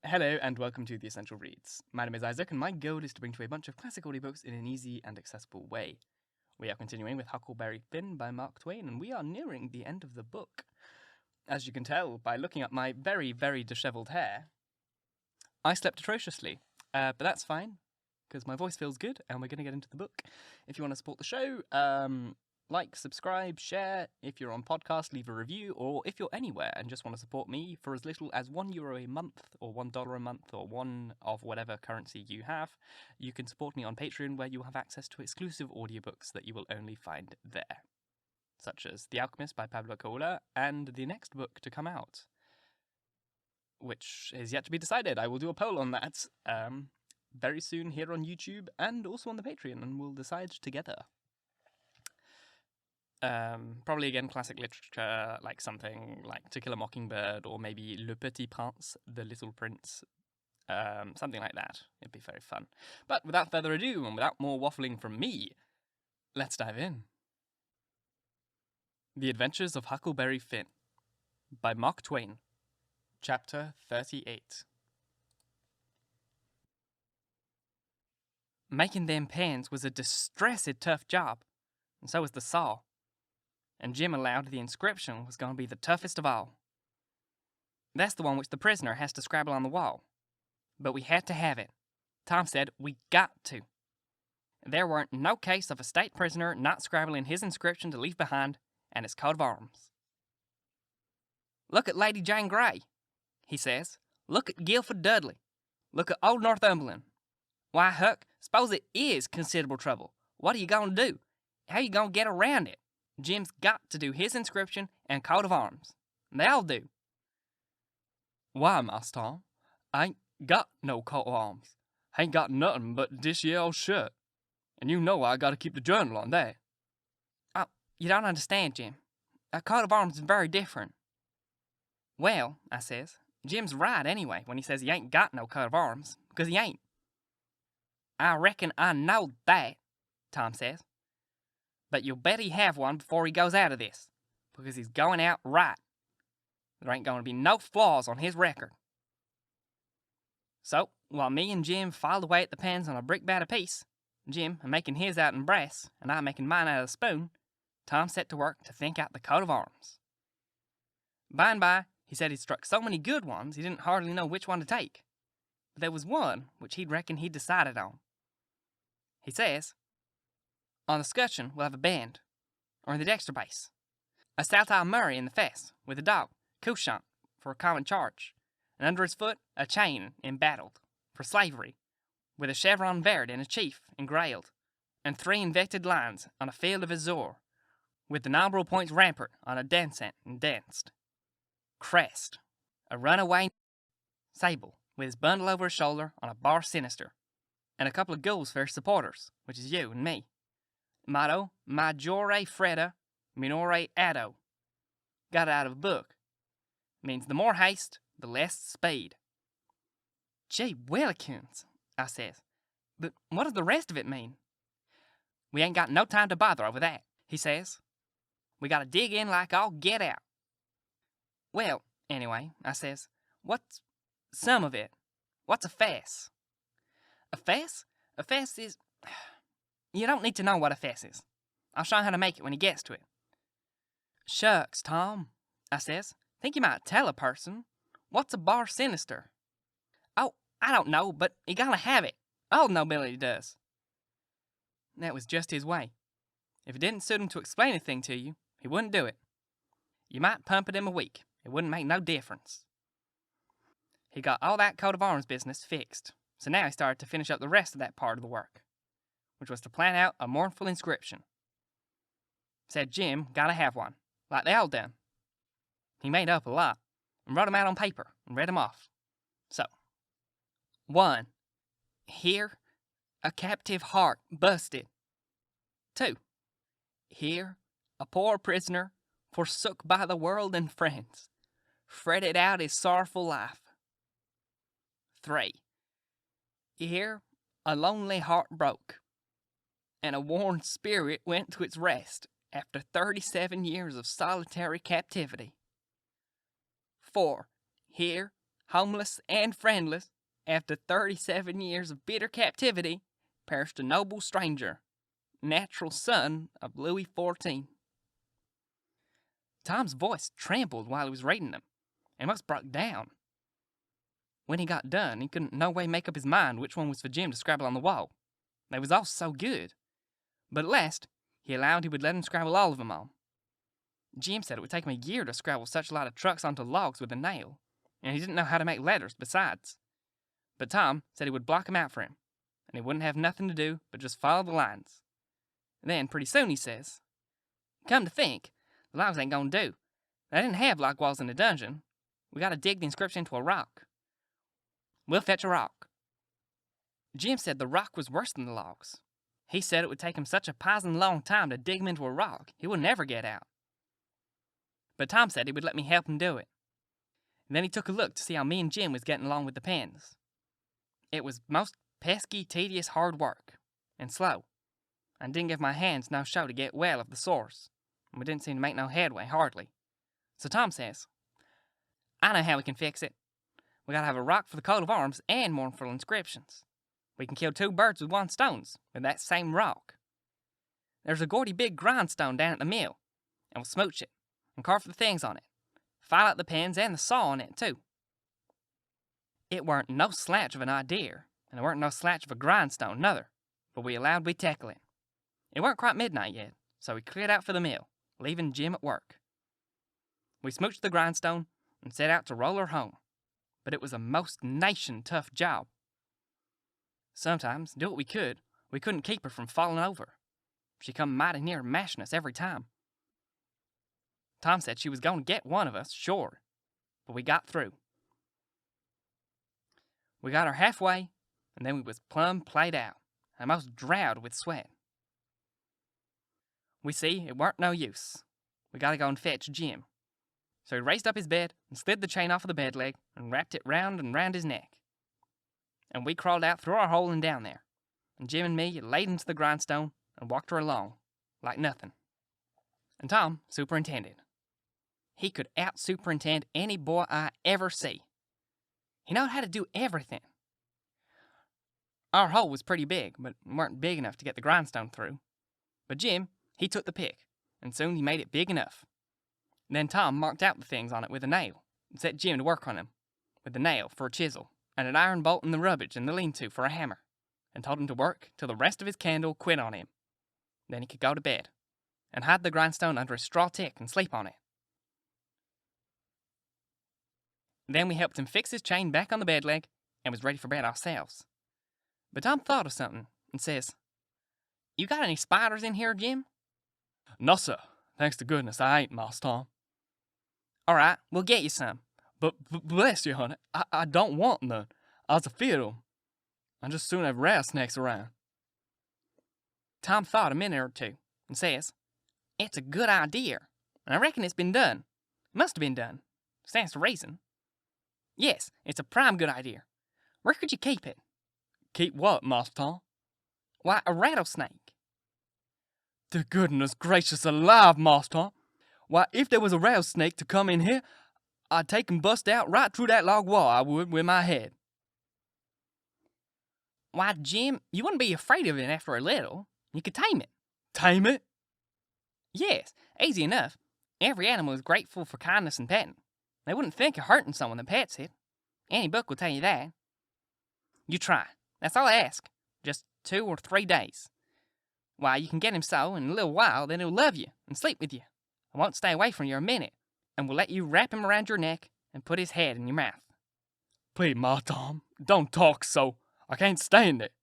Hello and welcome to The Essential Reads. My name is Isaac and my goal is to bring to you a bunch of classic audiobooks in an easy and accessible way. We are continuing with Huckleberry Finn by Mark Twain and we are nearing the end of the book. As you can tell by looking at my very, very dishevelled hair, I slept atrociously, but that's fine because my voice feels good and we're going to get into the book. If you want to support the show, like, subscribe, share. If you're on podcast, leave a review, or if you're anywhere and just want to support me for as little as €1 a month, or $1 a month, or one of whatever currency you have, you can support me on Patreon, where you have access to exclusive audiobooks that you will only find there, such as The Alchemist by Pablo Coelho, and the next book to come out, which is yet to be decided. I will do a poll on that very soon here on YouTube, and also on the Patreon, and we'll decide together. Probably again classic literature, like something like To Kill a Mockingbird, or maybe Le Petit Prince, The Little Prince, something like that. It'd be very fun. But without further ado, and without more waffling from me, let's dive in. The Adventures of Huckleberry Finn by Mark Twain, Chapter 38. Making them pens was a distressed tough job, and so was the saw. And Jim allowed the inscription was going to be the toughest of all. That's the one which the prisoner has to scribble on the wall. But we had to have it. Tom said we got to. There weren't no case of a state prisoner not scribbling his inscription to leave behind and his coat of arms. Look at Lady Jane Grey, he says. Look at Guilford Dudley. Look at old Northumberland. Why, Huck, suppose it is considerable trouble. What are you going to do? How you going to get around it? Jim's got to do his inscription and coat of arms. They all do. Why, Master Tom? I ain't got no coat of arms. I ain't got nothing but this here old shirt. And you know I got to keep the journal on that. Oh, you don't understand, Jim. A coat of arms is very different. Well, I says, Jim's right anyway when he says he ain't got no coat of arms, because he ain't. I reckon I know that, Tom says. But you'll bet he have one before he goes out of this, because he's going out right. There ain't going to be no flaws on his record. So, while me and Jim filed away at the pens on a brick bat apiece, Jim making his out in brass, and I making mine out of spoon, Tom set to work to think out the coat of arms. By and by, he said he'd struck so many good ones he didn't hardly know which one to take. But there was one which he'd reckoned he'd decided on. He says, on the scutcheon, we'll have a band, or in the dexter base, a saltire Murray in the fess, with a dog, couchant, for a common charge, and under his foot a chain embattled, for slavery, with a chevron vert in a chief engrailed, and 3 invected lines on a field of azure, with the nombral points rampart on a dancent and danced. Crest, a runaway sable, with his bundle over his shoulder on a bar sinister, and a couple of ghouls for his supporters, which is you and me. Motto, Majore Freda, Minore Addo. Got it out of a book. Means the more haste, the less speed. Gee willikins, I says. But what does the rest of it mean? We ain't got no time to bother over that, he says. We gotta dig in like all get out. Well, anyway, I says, what's some of it? What's a fess? A fess? A fess is... You don't need to know what a fess is. I'll show him how to make it when he gets to it. Shucks, Tom, I says. Think you might tell a person. What's a bar sinister? Oh, I don't know, but you gotta have it. All nobility does. That was just his way. If it didn't suit him to explain a thing to you, he wouldn't do it. You might pump it him a week. It wouldn't make no difference. He got all that coat of arms business fixed, so now he started to finish up the rest of that part of the work, which was to plan out a mournful inscription. Said Jim gotta have one, like they all done. He made up a lot, and wrote 'em out on paper, and read 'em off. So, 1. Here, a captive heart busted. 2. Here, a poor prisoner, forsook by the world and friends, fretted out his sorrowful life. 3. Here, a lonely heart broke, and a worn spirit went to its rest after 37 years of solitary captivity. 4. Here, homeless and friendless, after 37 years of bitter captivity, perished a noble stranger, natural son of Louis XIV. Tom's voice trembled while he was reading them, and most broke down. When he got done, he couldn't no way make up his mind which one was for Jim to scribble on the wall. They was all so good. But at last, he allowed he would let him scribble all of them on. Jim said it would take him a year to scribble such a lot of trucks onto logs with a nail, and he didn't know how to make letters besides. But Tom said he would block 'em out for him, and he wouldn't have nothing to do but just follow the lines. Then, pretty soon, he says, "Come to think, the logs ain't gonna do. They didn't have log walls in the dungeon. We gotta dig the inscription into a rock. We'll fetch a rock." Jim said the rock was worse than the logs. He said it would take him such a pison long time to dig him into a rock, he would never get out. But Tom said he would let me help him do it. And then he took a look to see how me and Jim was getting along with the pens. It was most pesky, tedious, hard work, and slow. I didn't give my hands no show to get well of the sores, and we didn't seem to make no headway, hardly. So Tom says, "I know how we can fix it. We gotta have a rock for the coat of arms and mournful inscriptions. We can kill 2 birds with 1 stone with that same rock. There's a gordy big grindstone down at the mill, and we'll smooch it and carve the things on it. File out the pens and the saw on it, too." It weren't no slouch of an idea, and it weren't no slouch of a grindstone, nother, but we allowed we'd tackle it. It weren't quite midnight yet, so we cleared out for the mill, leaving Jim at work. We smooched the grindstone and set out to roll her home, but it was a most nation tough job. Sometimes, do what we couldn't keep her from falling over. She come mighty near mashing us every time. Tom said she was going to get one of us, sure, but we got through. We got her halfway, and then we was plumb played out, and most drowed with sweat. We see it weren't no use. We gotta go and fetch Jim. So he raised up his bed and slid the chain off of the bed leg and wrapped it round and round his neck. And we crawled out through our hole and down there, and Jim and me laid into the grindstone and walked her along, like nothing. And Tom superintended. He could out-superintend any boy I ever see. He knowed how to do everything. Our hole was pretty big, but it weren't big enough to get the grindstone through. But Jim, he took the pick, and soon he made it big enough. Then Tom marked out the things on it with a nail, and set Jim to work on them, with the nail for a chisel, and an iron bolt in the rubbish and the lean-to for a hammer, and told him to work till the rest of his candle quit on him. Then he could go to bed, and hide the grindstone under a straw tick and sleep on it. Then we helped him fix his chain back on the bed leg, and was ready for bed ourselves. But Tom thought of something, and says, "You got any spiders in here, Jim?" "No, sir. Thanks to goodness I ain't, Master Tom." "All right, we'll get you some." But bless you, honey, I don't want none. I's afeard of 'em. I just soon have rattlesnakes around. Tom thought a minute or two, and says, "It's a good idea, and I reckon it's been done. It must have been done. Stands to reason. Yes, it's a prime good idea. Where could you keep it?" "Keep what, Master Tom?" "Why, a rattlesnake." "The goodness gracious alive, Master Tom! Why, if there was a rattlesnake to come in here, I'd take and bust out right through that log wall, I would, with my head." "Why, Jim, you wouldn't be afraid of it after a little. You could tame it." "Tame it?" "Yes, easy enough. Every animal is grateful for kindness and petting. They wouldn't think of hurting someone that pets it. Any book will tell you that. You try. That's all I ask. Just 2 or 3 days. Why, you can get him so in a little while, then he'll love you and sleep with you. I won't stay away from you a minute, and will let you wrap him around your neck and put his head in your mouth." "Please, Master Tom, don't talk so. I can't stand it.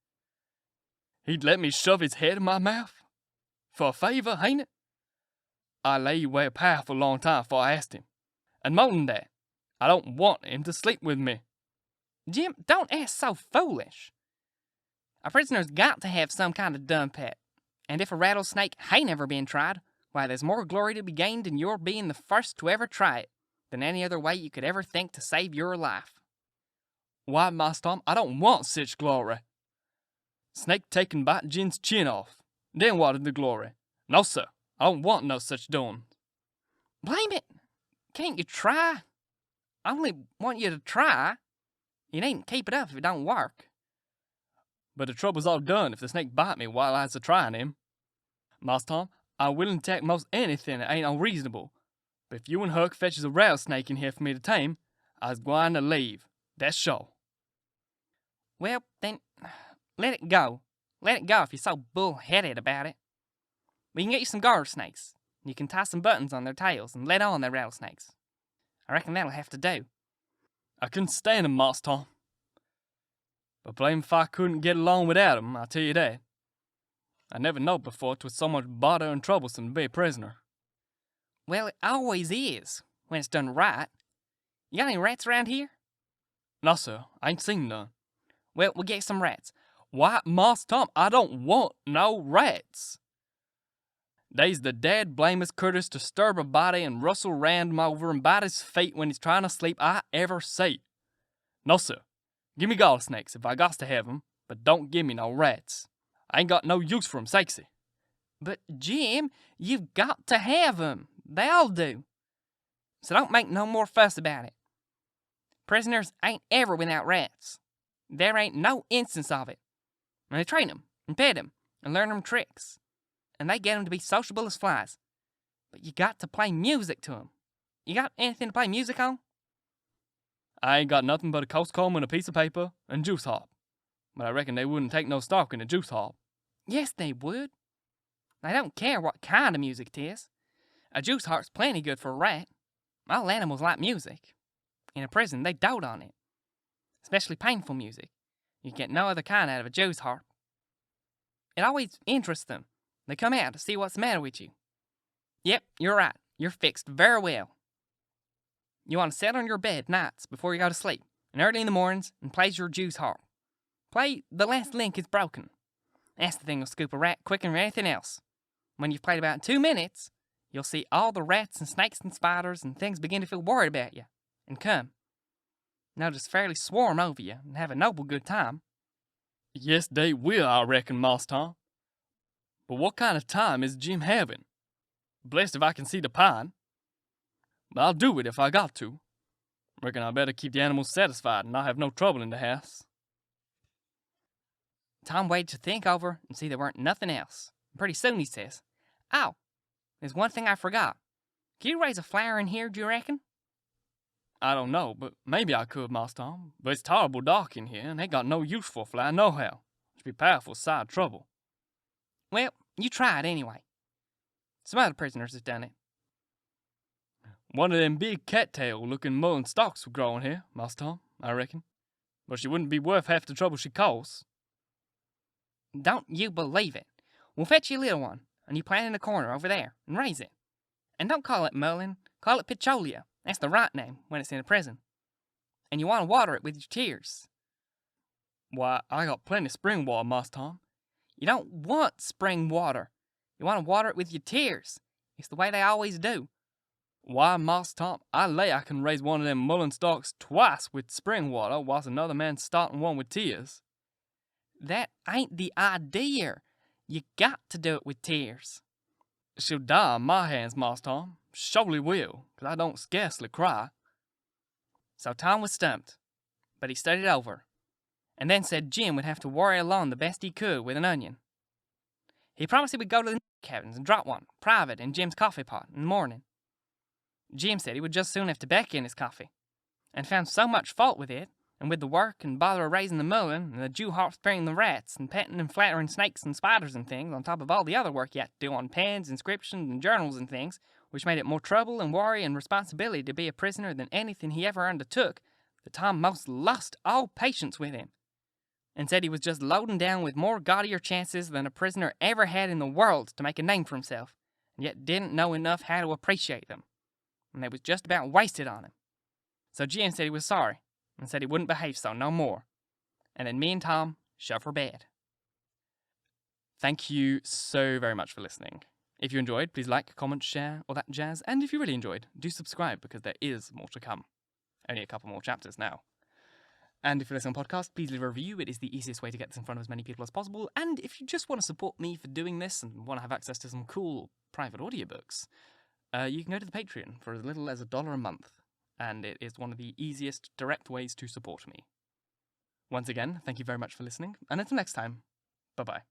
He'd let me shove his head in my mouth? For a favor, ain't it? I lay away a powerful long time before I asked him. And more than that, I don't want him to sleep with me." "Jim, don't ask so foolish. A prisoner's got to have some kind of dumb pet, and if a rattlesnake hain't ever been tried, why, there's more glory to be gained in your being the first to ever try it than any other way you could ever think to save your life." "Why, Master Tom, I don't want such glory. Snake taken bite Jim's chin off. Then what is the glory? No, sir, I don't want no such doing." "Blame it! Can't you try?" I only want you to try. You needn't keep it up if it don't work. But the trouble's all done if the snake bite me while I's a-trying him. Mars Tom, I'm willing to take most anything that ain't unreasonable. But if you and Huck fetches a rattlesnake in here for me to tame, I's gwine to leave. That's sure. Well, then, let it go. Let it go if you're so bull-headed about it. We can get you some garter snakes. You can tie some buttons on their tails and let on their rattlesnakes. I reckon that'll have to do. I couldn't stand 'em, Mars Tom. But blame if I couldn't get along without 'em, I'll tell you that. I never knowed before 'twas so much bother and troublesome to be a prisoner. Well, it always is, when it's done right. You got any rats around here? No, sir, I ain't seen none. Well, we'll get some rats. Why, Mars Tom, I don't want no rats. They's the dead blamest critters to disturb a body and rustle round him over and bite his feet when he's trying to sleep I ever see. No, sir. Give me garter snakes if I got to have 'em, but don't give me no rats. I ain't got no use for 'em, sakesy. But, Jim, you've got to have 'em. They all do. So don't make no more fuss about it. Prisoners ain't ever without rats. There ain't no instance of it. And they train 'em and pet 'em and learn 'em tricks. And they get 'em to be sociable as flies. But you got to play music to 'em. You got anything to play music on? I ain't got nothing but a coast comb and a piece of paper and juice hop. But I reckon they wouldn't take no stock in a juice hop. Yes, they would. They don't care what kind of music it is. A juice harp's plenty good for a rat. All animals like music. In a prison, they dote on it. Especially painful music. You get no other kind out of a juice harp. It always interests them. They come out to see what's the matter with you. Yep, you're right. You're fixed very well. You want to sit on your bed nights before you go to sleep, and early in the mornings, and plays your juice harp. Play The Last Link is Broken. That's the thing will scoop a rat quicker than anything else. When you've played about 2 minutes, you'll see all the rats and snakes and spiders and things begin to feel worried about you, and come. They'll just fairly swarm over you and have a noble good time. Yes, they will, I reckon, Mars Tom. But what kind of time is Jim having? Blessed if I can see the pine. But I'll do it if I got to. Reckon I better keep the animals satisfied and not have no trouble in the house. Tom waited to think over and see there weren't nothing else. Pretty soon he says, "Oh, there's one thing I forgot. Can you raise a flower in here, do you reckon?" I don't know, but maybe I could, Mars Tom. But it's terrible dark in here, and ain't got no use for a flower nohow. It'd be powerful side trouble. Well, you try it anyway. Some other prisoners have done it. One of them big cattail-looking mullein stalks would grow in here, Mars Tom, I reckon. But she wouldn't be worth half the trouble she costs. Don't you believe it. We'll fetch you a little one, and you plant it in the corner over there, and raise it. And don't call it mullein, call it pitcholia. That's the right name when it's in a prison. And you want to water it with your tears. Why, I got plenty of spring water, Mars Tom. You don't want spring water. You want to water it with your tears. It's the way they always do. Why, Mars Tom, I lay I can raise one of them mullein stalks twice with spring water whilst another man's starting one with tears. That ain't the idea. You got to do it with tears. She'll die on my hands, Mars Tom. Surely will, 'cause I don't scarcely cry. So Tom was stumped, but he studied over, and then said Jim would have to worry along the best he could with an onion. He promised he would go to the cabins and drop one, private, in Jim's coffee pot in the morning. Jim said he would just soon have tobacco in his coffee, and found so much fault with it, and with the work and bother of raising the mullein, and the Jew harp sparing the rats, and petting and flattering snakes and spiders and things, on top of all the other work he had to do on pens, inscriptions, and journals and things, which made it more trouble and worry and responsibility to be a prisoner than anything he ever undertook, that Tom most lost all patience with him, and said he was just loading down with more gaudier chances than a prisoner ever had in the world to make a name for himself, and yet didn't know enough how to appreciate them, and they was just about wasted on him. So Jim said he was sorry, and said he wouldn't behave so no more, and then me and Tom shoved for bed. Thank you so very much for listening. If you enjoyed, please like, comment, share, all that jazz, and if you really enjoyed, do subscribe because there is more to come. Only a couple more chapters now. And if you're listening on podcast, please leave a review. It is the easiest way to get this in front of as many people as possible. And if you just want to support me for doing this and want to have access to some cool private audiobooks, you can go to the Patreon for as little as $1 a month. and it is one of the easiest, direct ways to support me. Once again, thank you very much for listening, and until next time, bye-bye.